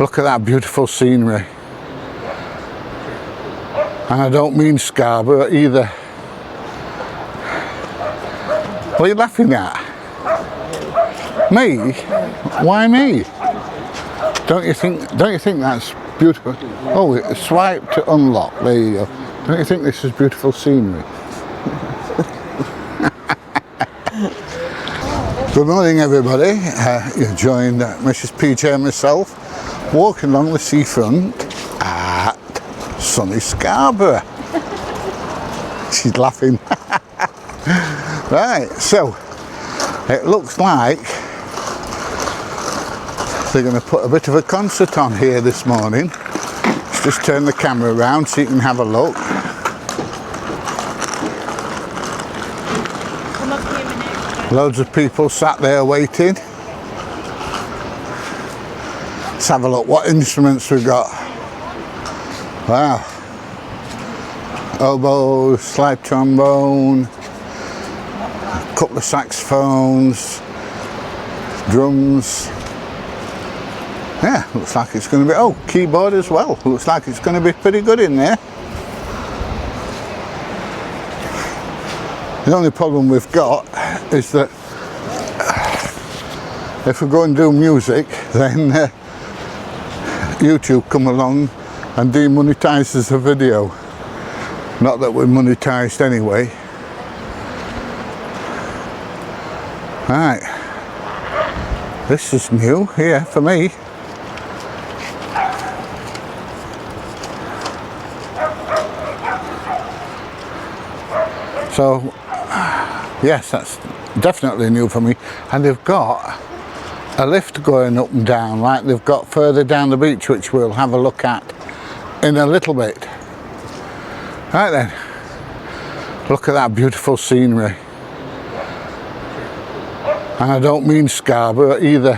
Look at that beautiful scenery. And I don't mean Scarborough either. What are you laughing at? Me? Why me? Don't you think that's beautiful? Oh, swipe to unlock. There you go. Don't you think this is beautiful scenery? Good morning, everybody. You joined Mrs. PJ and myself walking along the seafront at sunny Scarborough. She's laughing. Right, so it looks like they're going to put a bit of a concert on here this morning. Let's just turn the camera around so you can have a look. Loads of people sat there waiting. Let's have a look what instruments we've got. Wow. Oboe, slide trombone, a couple of saxophones, drums. Yeah, looks like it's going to be, oh, keyboard as well. Looks like it's going to be pretty good in there. The only problem we've got is that if we go and do music, then YouTube come along and demonetises the video. Not that we're monetised anyway. Right, this is new here for me. So yes, that's definitely new for me. And they've got a lift going up and down like they've got further down the beach, which we'll have a look at in a little bit. Right then, look at that beautiful scenery. And I don't mean Scarborough either.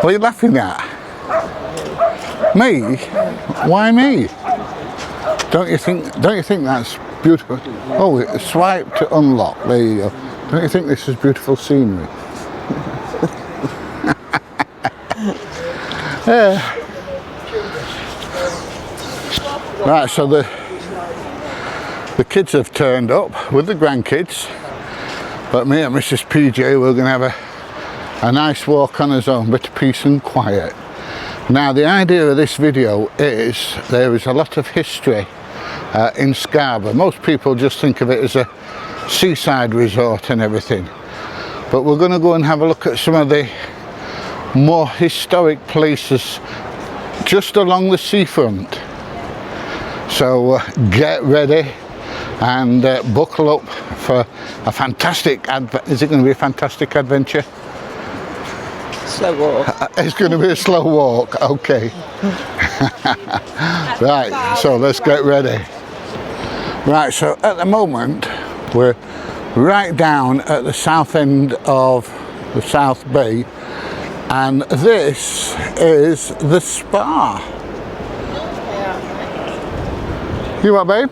What are you laughing at? Me? Why me? Don't you think that's beautiful? Oh, swipe to unlock. There you go. Don't you think this is beautiful scenery? Yeah. Right, so the kids have turned up with the grandkids, but me and Mrs. PJ, we're going to have a nice walk on our own, bit of peace and quiet. Now, the idea of this video is there is a lot of history in Scarborough. Most people just think of it as a seaside resort and everything, but we're going to go and have a look at some of the more historic places just along the seafront. So get ready and buckle up for a fantastic is it going to be a fantastic adventure? Slow walk. It's going to be a slow walk, okay. Right, so let's get ready. Right, so at the moment we're right down at the south end of the South Bay, and this is the spa. You what, babe?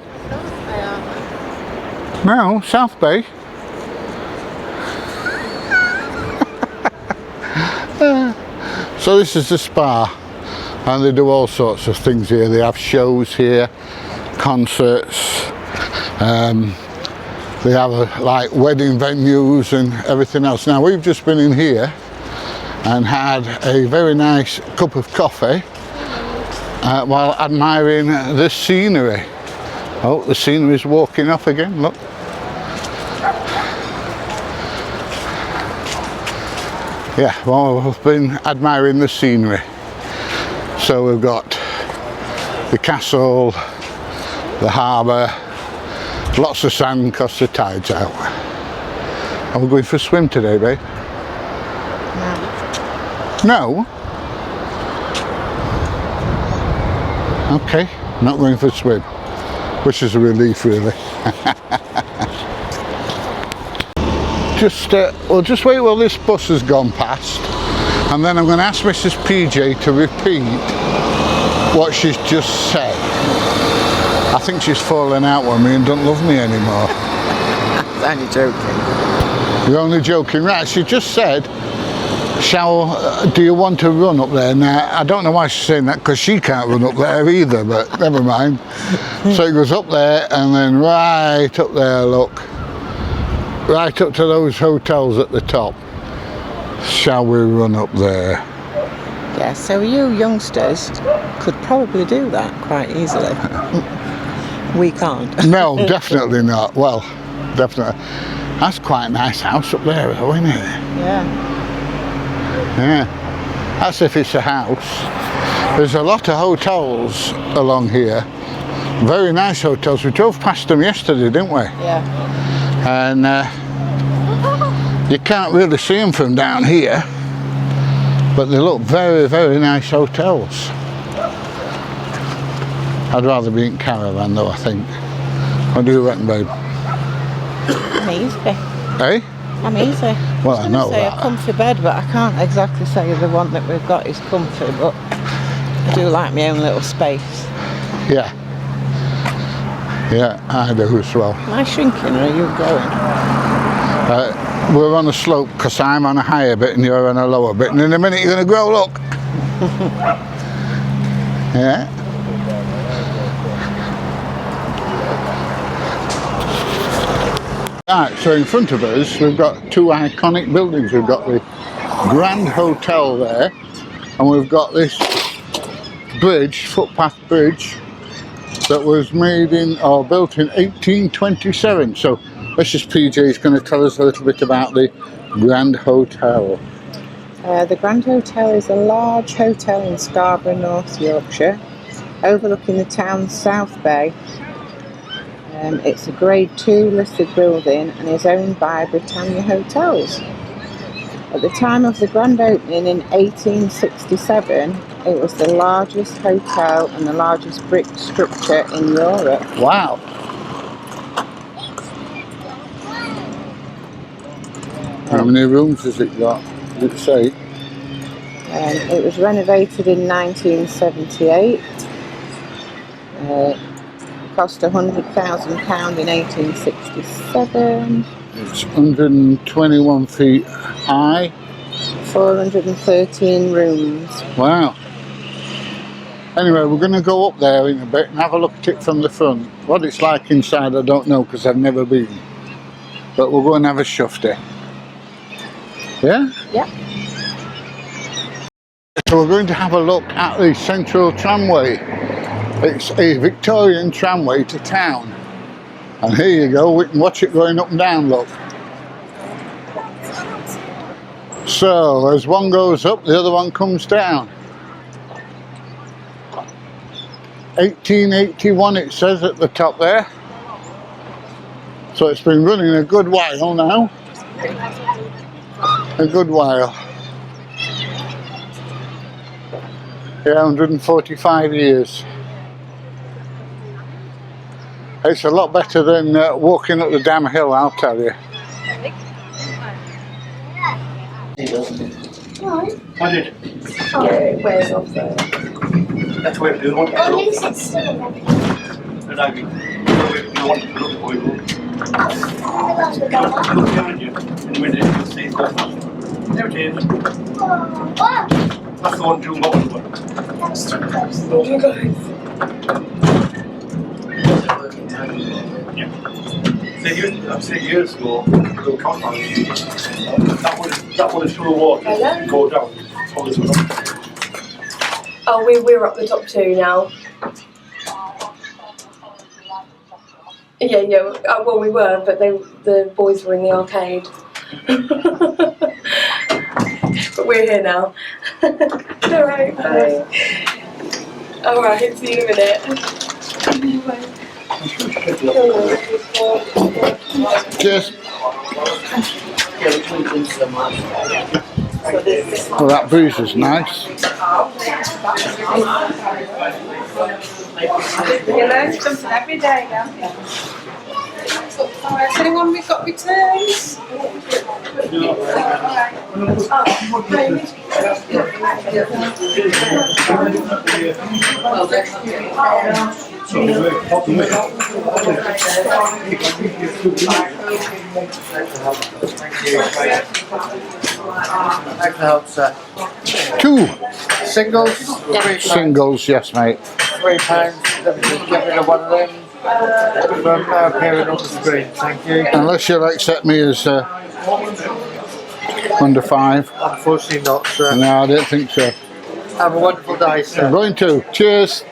No, South Bay. So this is the spa, and they do all sorts of things here. They have shows here, concerts, they have like wedding venues and everything else. Now we've just been in here and had a very nice cup of coffee while admiring the scenery. Oh, the scenery's walking off again, look. Yeah, well, we've been admiring the scenery. So we've got the castle, the harbour, lots of sand because the tide's out. Are we going for a swim today, babe? No? Okay, not going for a swim, which is a relief really. We'll just wait while this bus has gone past, and then I'm going to ask Mrs. PJ to repeat what she's just said. I think she's fallen out with me and doesn't love me anymore. I'm only joking. You're only joking, right? She just said do you want to run up there? Now, I don't know why she's saying that, because she can't run up there either, but never mind. So it goes up there and then right up there, look. Right up to those hotels at the top. Shall we run up there? Yeah, so you youngsters could probably do that quite easily. We can't. No, definitely not. Well, definitely. That's quite a nice house up there, though, isn't it? Yeah. Yeah. That's if it's a house. There's a lot of hotels along here. Very nice hotels. We drove past them yesterday, didn't we? Yeah. And you can't really see them from down here, but they look very, very nice hotels. I'd rather be in caravan though, I think. What do you reckon, babe? I'm easy. Eh? I'm easy. Well, I know say that. a comfy bed, but I can't exactly say the one that we've got is comfy, but I do like my own little space. Yeah. Yeah, I do as well. Am I shrinking or are you growing? We're on a slope because I'm on a higher bit and you're on a lower bit, and in a minute you're going to grow, look. Yeah. Right, so in front of us we've got two iconic buildings. We've got the Grand Hotel there, and we've got this bridge, footpath bridge, that was made in or built in 1827. So Mrs. PJ is going to tell us a little bit about the Grand Hotel. The Grand Hotel is a large hotel in Scarborough, North Yorkshire, overlooking the town's South Bay. It's a Grade 2 listed building and is owned by Britannia Hotels. At the time of the grand opening in 1867, it was the largest hotel and the largest brick structure in Europe. Wow. How many rooms has it got? Did it say? It was renovated in 1978. Cost £100,000 in 1867. It's 121 feet high. 413 rooms. Wow. Anyway, we're going to go up there in a bit and have a look at it from the front. What it's like inside I don't know because I've never been. But we'll go and have a shufty. Yeah? Yeah. So we're going to have a look at the Central Tramway. It's a Victorian tramway to town. And here you go, we can watch it going up and down, look. So, as one goes up, the other one comes down. 1881 it says at the top there. So it's been running a good while now. A good while. Yeah, 145 years. It's a lot better than walking up the damn hill, I'll tell you. I did. Oh, it wears off though. That's where you want to At look. least it's still And I mean, you want to look for you. that's the Look go. behind you. In a minute, you'll see it's going past. There it is. Oh, wow. That's the one, two bottom one. That's too close. Oh my God. Yeah. I've seen years ago, little compound. That one is full of water. Hello? Go down. Follow this one up. Oh, we're up the top two now. Yeah. Well, we were, but the boys were in the arcade. But we're here now. Alright, bye. Alright, see you in a minute. Cheers. Well, that breeze is nice. You learn something every day, don't you? Has anyone got returns? How can I help, sir? 2 Singles? singles, yes, mate. £3. Let me just get rid of one of them. From now appearing on the screen, thank you. Unless you'll accept me as under 5. Unfortunately not, sir. No, I don't think so. Have a wonderful day, sir. I'm going to. Cheers.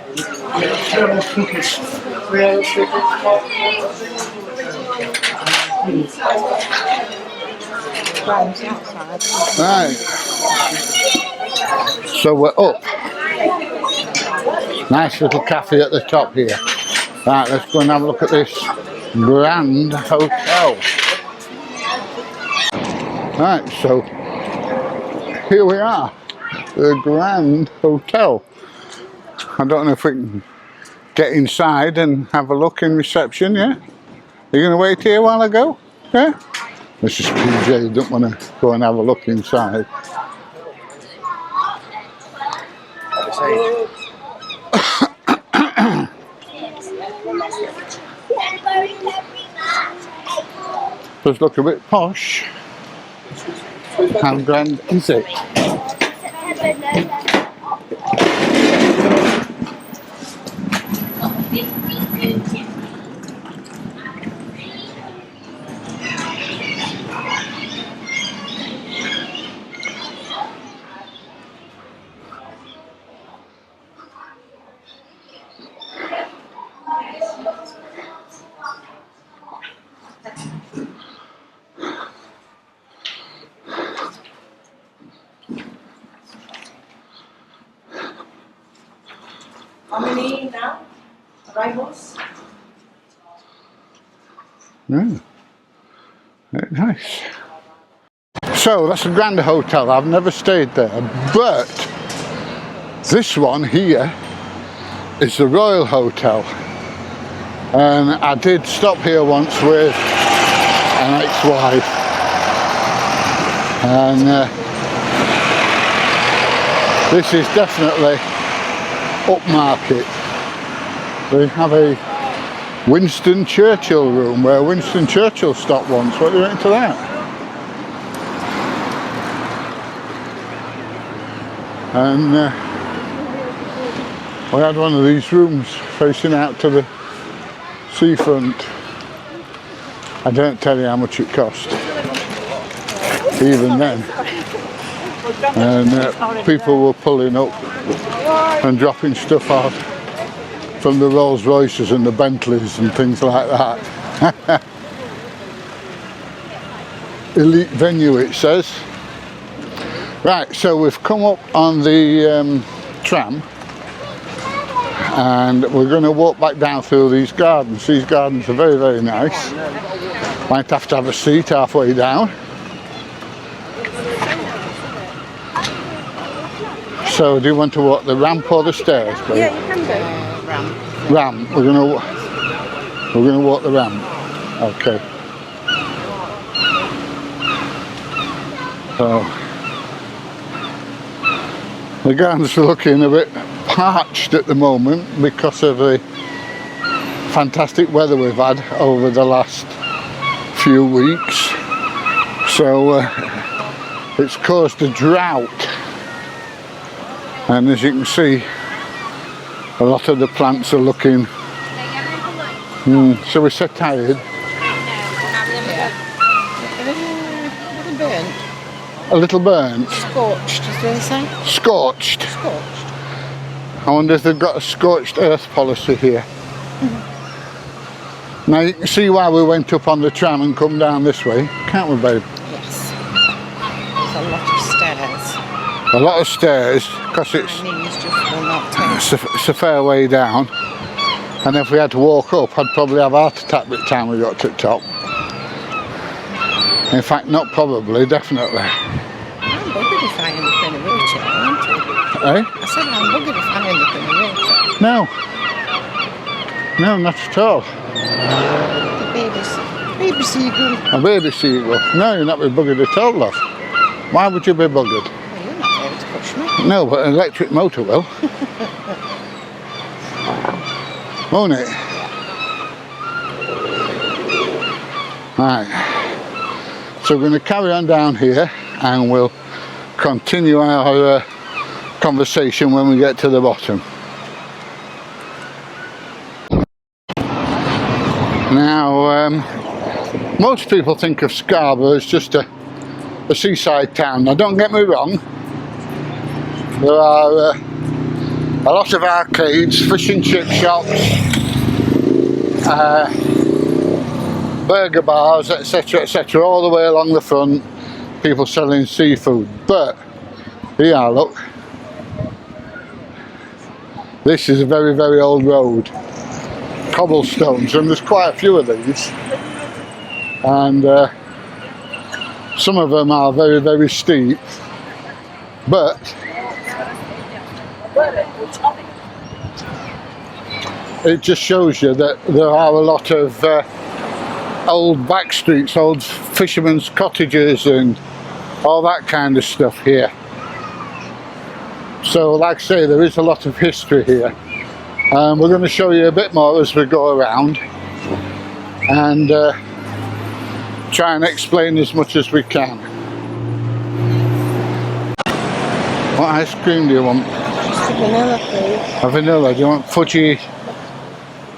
Right. So we're up. Nice little cafe at the top here. Right, let's go and have a look at this grand hotel. Right, so here we are, the Grand Hotel. I don't know if we can get inside and have a look in reception, yeah? Are you going to wait here while I go? Yeah? Mrs. PJ don't want to go and have a look inside. Does look a bit posh. How grand is it? How many now? Arrivals? Yeah. Very nice. So that's a Grand Hotel. I've never stayed there, but this one here is the Royal Hotel, and I did stop here once with an ex-wife, and this is definitely upmarket. They have a Winston Churchill room where Winston Churchill stopped once. What do you think to that? And we had one of these rooms facing out to the seafront. I don't tell you how much it cost, even then. And people were pulling up and dropping stuff out from the Rolls Royces and the Bentleys and things like that. Elite venue, it says. Right, so we've come up on the tram, and we're going to walk back down through these gardens. These gardens are very, very nice. Might have to have a seat halfway down. So do you want to walk the ramp or the stairs, please? Yeah, you can do. Ramp. Ramp. We're gonna walk the ramp. Okay. So the gardens are looking a bit parched at the moment because of the fantastic weather we've had over the last few weeks. So it's caused a drought. And as you can see, a lot of the plants are looking, shall we say tired? A little burnt. Scorched, as they say. Scorched. Scorched. I wonder if they've got a scorched earth policy here. Now you can see why we went up on the tram and come down this way, can't we, babe? Yes. There's a lot of stairs. A lot of stairs, because it's a fair way down. And if we had to walk up, I'd probably have a heart attack by the time we got to the top. In fact, not probably, definitely. I'm buggered if I end up in a wheelchair, aren't I? Eh? I said I'm buggered if I end up in a wheelchair. No. No, not at all. The baby seagull. A baby seagull. No, you're not be buggered at all, love. Why would you be buggered? Well, you're not able to push me. No, but an electric motor will. Won't it? Right. So we're going to carry on down here, and we'll continue our conversation when we get to the bottom. Now, most people think of Scarborough as just a seaside town. Now, don't get me wrong, there are a lot of arcades, fish and chip shops, burger bars, etc, etc, all the way along the front, people selling seafood. But here, look, this is a very, very old road, cobblestones, and there's quite a few of these, and some of them are very, very steep, but it just shows you that there are a lot of old back streets, old fishermen's cottages and all that kind of stuff here. So like I say, there is a lot of history here. We're going to show you a bit more as we go around and try and explain as much as we can. What ice cream do you want? Just a vanilla, please. A vanilla. Do you want fudgy?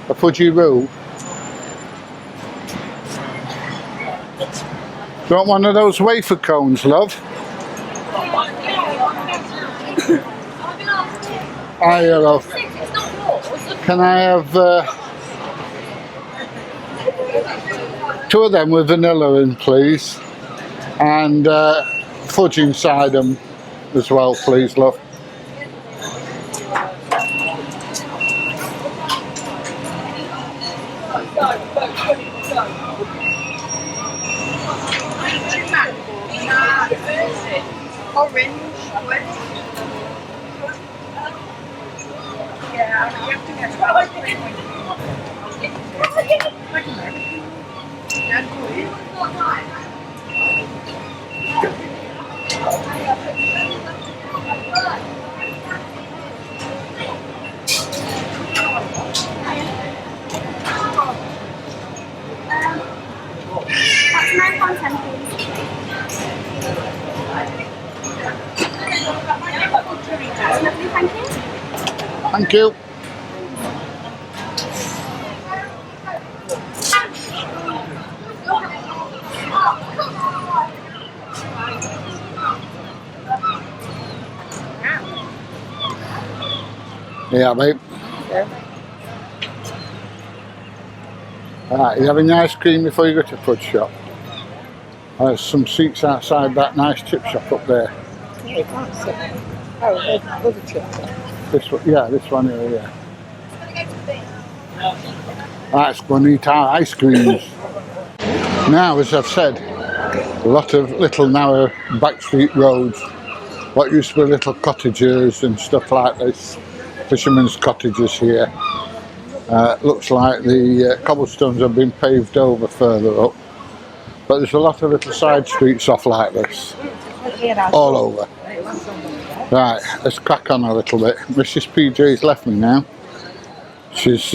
A fudgy roux? Do you want one of those wafer cones, love? Hiya, love. Can I have 2 of them with vanilla in, please? And fudge inside them as well, please, love. Orange. Yeah, you have to get That's £9.10, please. That's lovely, thank you. Thank you. Yeah, babe. Yeah. Alright, you having ice cream before you go to the fudge shop? There's some seats outside that nice chip shop up there. Yeah, you can't sit. Oh, there's other chips. This one, yeah, this one here, yeah. Let's go and eat our ice creams. Now, as I've said, a lot of little narrow backstreet roads, what used to be little cottages and stuff like this, fishermen's cottages here. Looks like the cobblestones have been paved over further up, but there's a lot of little side streets off like this, all over. Right, let's crack on a little bit. Mrs. PJ's left me now. She's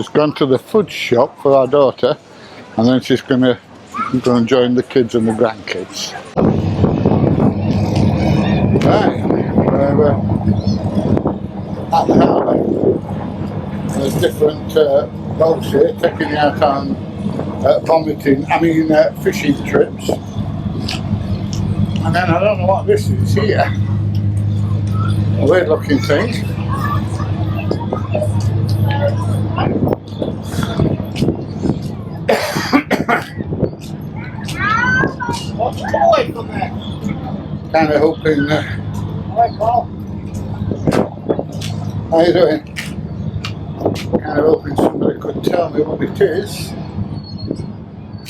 gone to the fudge shop for our daughter, and then she's going to go and join the kids and the grandkids. Right, we're at the harbour. There's different boats here taking you out on fishing trips. And then I don't know what this is here. A weird looking thing. Kind of hoping. How you doing? Kind of hoping somebody could tell me what it is.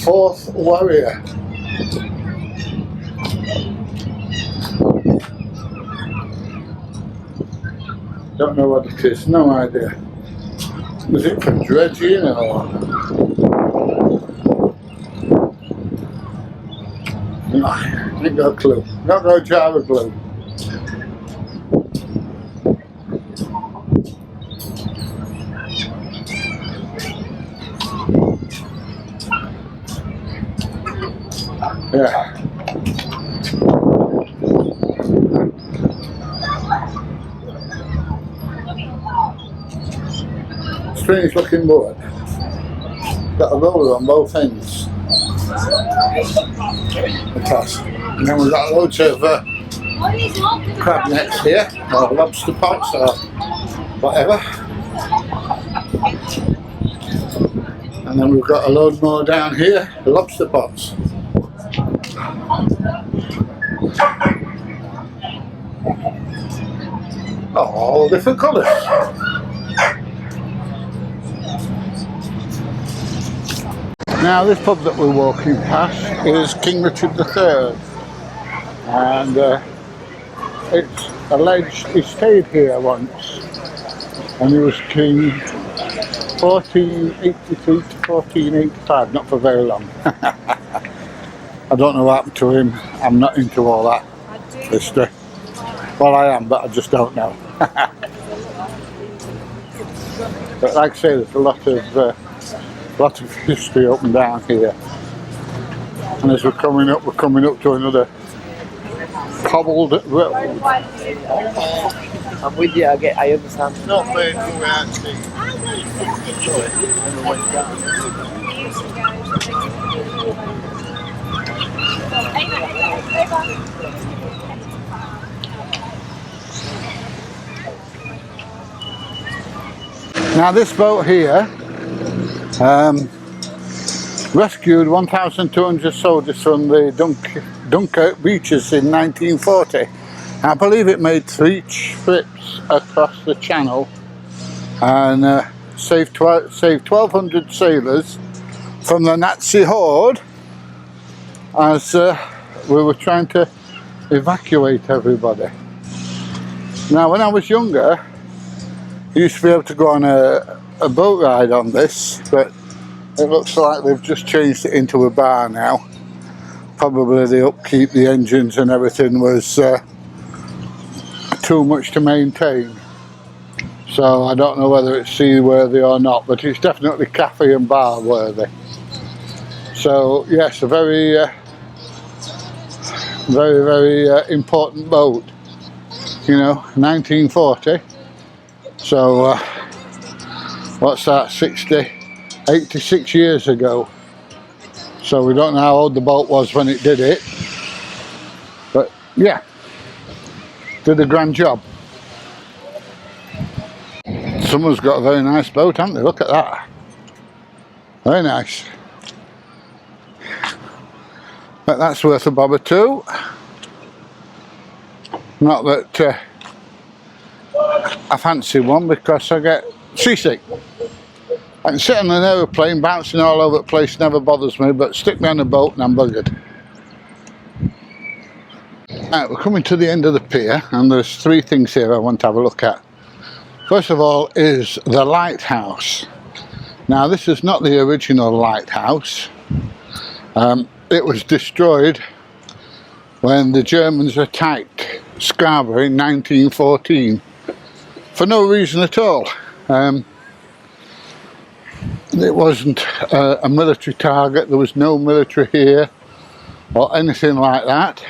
Fourth Warrior. Don't know what it is, no idea. Was it for dredging or? No, I ain't got a clue. Not got a jar of glue. Yeah. Strange looking boat. Got a roller on both ends. And then we've got loads of crab nets here, or lobster pots, or whatever. And then we've got a load more down here, lobster pots. All different colours. Now this pub that we're walking past is King Richard III, and it's alleged he stayed here once, and he was king 1483 to 1485, not for very long. I don't know what happened to him. I'm not into all that history. Well, I am, but I just don't know. But like I say, there's a lot of history up and down here. And as we're coming up to another cobbled road. I'm with you, I understand. Not playing for actually. Now this boat here rescued 1,200 soldiers from the Dunkirk beaches in 1940. I believe it made 3 trips across the channel and saved 1,200 sailors from the Nazi horde as we were trying to evacuate everybody. Now when I was younger, I used to be able to go on a boat ride on this, but it looks like they've just changed it into a bar now. Probably the upkeep, the engines and everything was too much to maintain. So I don't know whether it's seaworthy or not, but it's definitely cafe and bar worthy. So yes, a very important boat. You know, 1940. So what's that, 86 years ago. So we don't know how old the boat was when it did it, but yeah, did a grand job. Someone's got a very nice boat, haven't they? Look at that, very nice. But that's worth a bob or two. Not that I fancy one, because I get seasick. I can sit on an aeroplane bouncing all over the place, never bothers me, but stick me on a boat and I'm buggered. Right, we're coming to the end of the pier and there's 3 things here I want to have a look at. First of all is the lighthouse. Now this is not the original lighthouse. It was destroyed when the Germans attacked Scarborough in 1914 for no reason at all. It wasn't a military target, there was no military here or anything like that,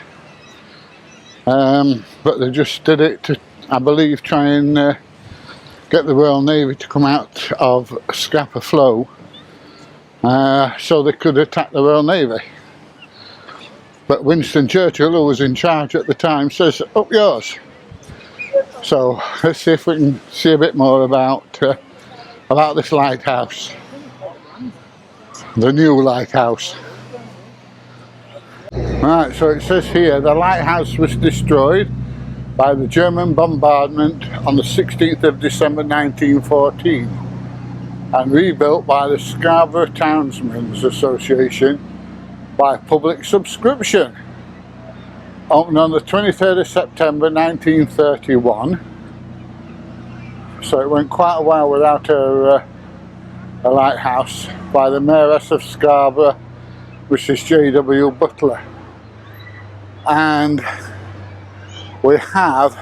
but they just did it to, I believe, try and get the Royal Navy to come out of Scapa Flow so they could attack the Royal Navy. But Winston Churchill, who was in charge at the time, says, up yours. So let's see if we can see a bit more about this lighthouse. The new lighthouse. Right, so it says here the lighthouse was destroyed by the German bombardment on the 16th of December 1914 and rebuilt by the Scarborough Townsmen's Association by public subscription. Opened on the 23rd of September 1931. So it went quite a while without a lighthouse, by the Mayoress of Scarborough, Mrs. J.W. Butler. And we have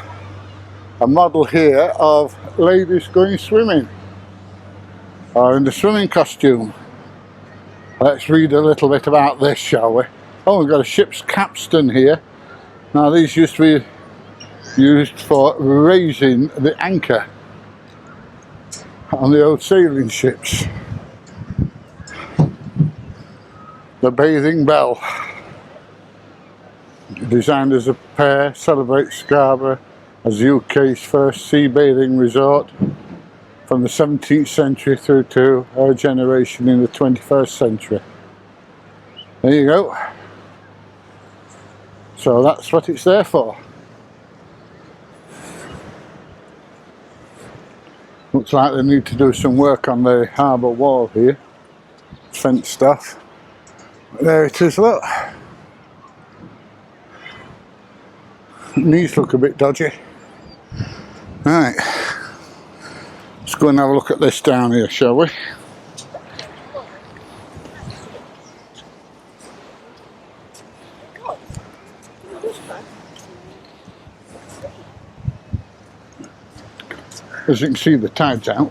a model here of ladies going swimming, or in the swimming costume. Let's read a little bit about this, shall we? Oh, we've got a ship's capstan here. Now these used to be used for raising the anchor on the old sailing ships. The bathing bell, designed as a pair, celebrates Scarborough as the UK's first sea bathing resort from the 17th century through to our generation in the 21st century. There you go. So that's what it's there for. Looks like they need to do some work on the harbour wall here. Fence stuff. There it is, look. These look a bit dodgy. Right. Let's go and have a look at this down here, shall we? As you can see, the tide's out.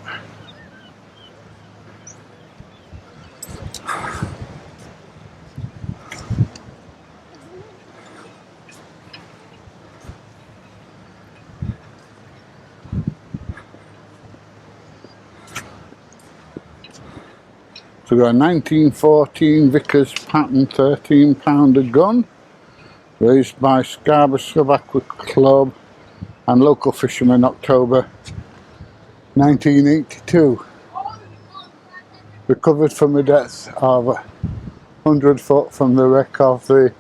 So we've got a 1914 Vickers pattern 13-pounder gun, raised by Scarborough Spa Club and local fishermen, October 1982. Recovered from a depth of 100 foot from the wreck of the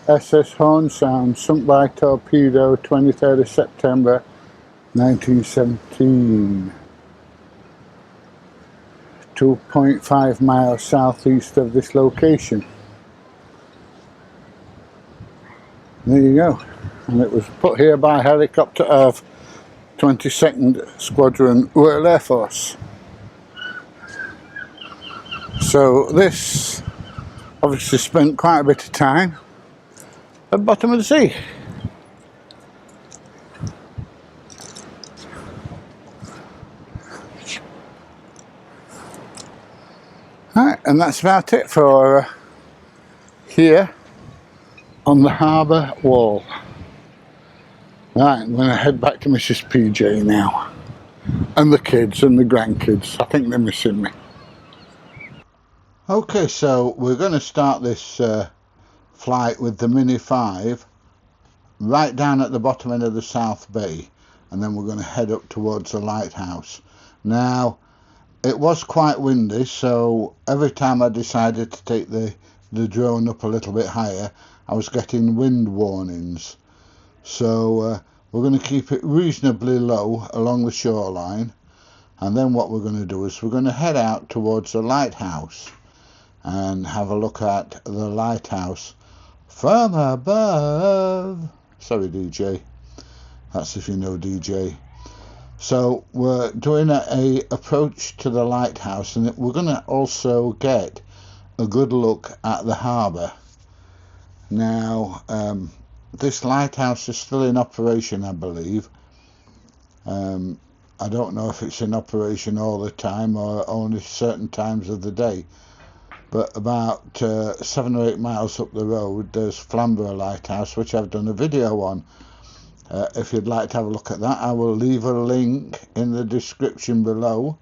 SS Horn Sound, sunk by torpedo 23rd of September 1917. 2.5 miles southeast of this location. There you go. And it was put here by helicopter of 22nd Squadron Royal Air Force. So this obviously spent quite a bit of time at the bottom of the sea. Right, and that's about it for here on the harbour wall. Right, I'm going to head back to Mrs. PJ now. And the kids and the grandkids. I think they're missing me. Okay, so we're going to start this flight with the Mini 5 right down at the bottom end of the South Bay, and then we're going to head up towards the lighthouse. Now, it was quite windy, so every time I decided to take the drone up a little bit higher, I was getting wind warnings. So we're going to keep it reasonably low along the shoreline, and then what we're going to do is we're going to head out towards the lighthouse and have a look at the lighthouse from above. Sorry, DJ. That's if you know DJ. So we're doing a approach to the lighthouse, and we're going to also get a good look at the harbour. Now, this lighthouse is still in operation, I believe. I don't know if it's in operation all the time or only certain times of the day. But about 7 or 8 miles up the road, there's Flamborough Lighthouse, which I've done a video on. If you'd like to have a look at that, I will leave a link in the description below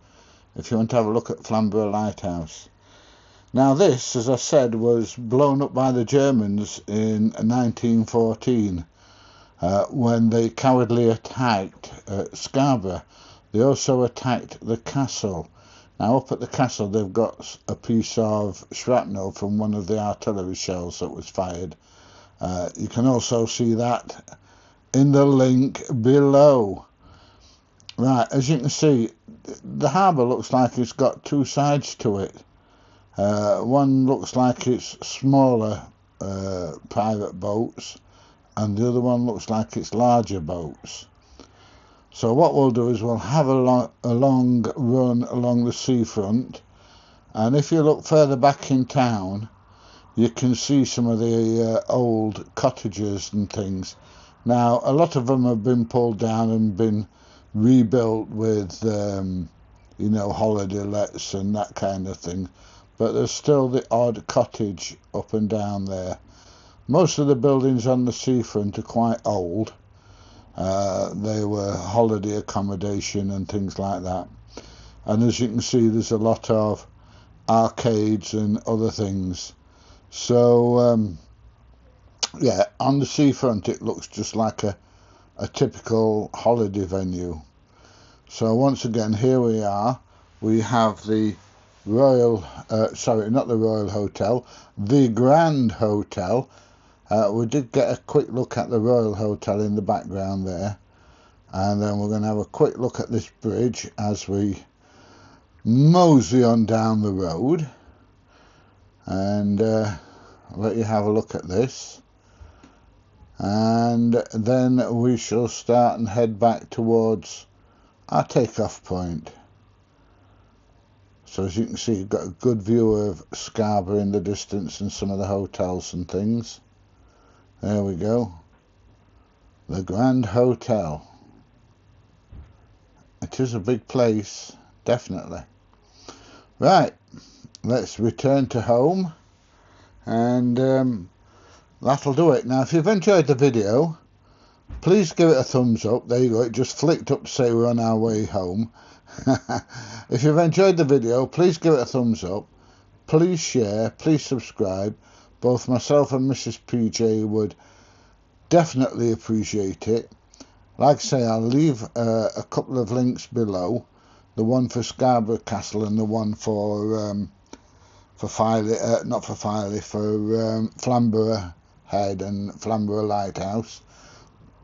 if you want to have a look at Flamborough Lighthouse. Now this, as I said, was blown up by the Germans in 1914 when they cowardly attacked Scarborough. They also attacked the castle. Now up at the castle they've got a piece of shrapnel from one of the artillery shells that was fired. You can also see that in the link below. Right, as you can see, the harbour looks like it's got two sides to it. One looks like it's smaller private boats, and the other one looks like it's larger boats. So what we'll do is we'll have a long run along the seafront, and if you look further back in town you can see some of the old cottages and things. Now a lot of them have been pulled down and been rebuilt with you know, holiday lets and that kind of thing, but there's still the odd cottage up and down there. Most of the buildings on the seafront are quite old. They were holiday accommodation and things like that. And as you can see, there's a lot of arcades and other things. So yeah, on the seafront it looks just like a typical holiday venue. So once again, here we are. We have the Royal, sorry, not the Royal Hotel, the Grand Hotel. We did get a quick look at the Royal Hotel in the background there. And then we're going to have a quick look at this bridge as we mosey on down the road. And let you have a look at this. And then we shall start and head back towards our takeoff point. So as you can see, you've got a good view of Scarborough in the distance and some of the hotels and things. There we go. The Grand Hotel. It is a big place, definitely. Right, let's return to home, and that'll do it. Now, if you've enjoyed the video, please give it a thumbs up. There you go, it just flicked up to say we're on our way home. If you've enjoyed the video, please give it a thumbs up. Please share, please subscribe. Both myself and Mrs. PJ would definitely appreciate it. Like I say, I'll leave a couple of links below. The one for Scarborough Castle and the one for Filey, not for Filey, for Flamborough Head and Flamborough Lighthouse.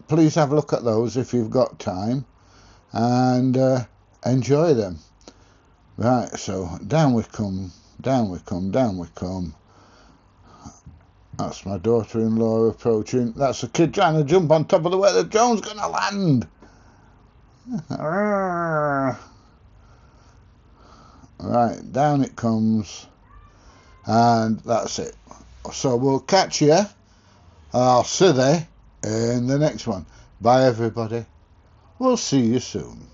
Please have a look at those if you've got time, and enjoy them. Right, so down we come, down we come, down we come. That's my daughter-in-law approaching. That's a kid trying to jump on top of the where the drone's going to land. Right, down it comes. And that's it. So we'll catch you. I'll see you in the next one. Bye, everybody. We'll see you soon.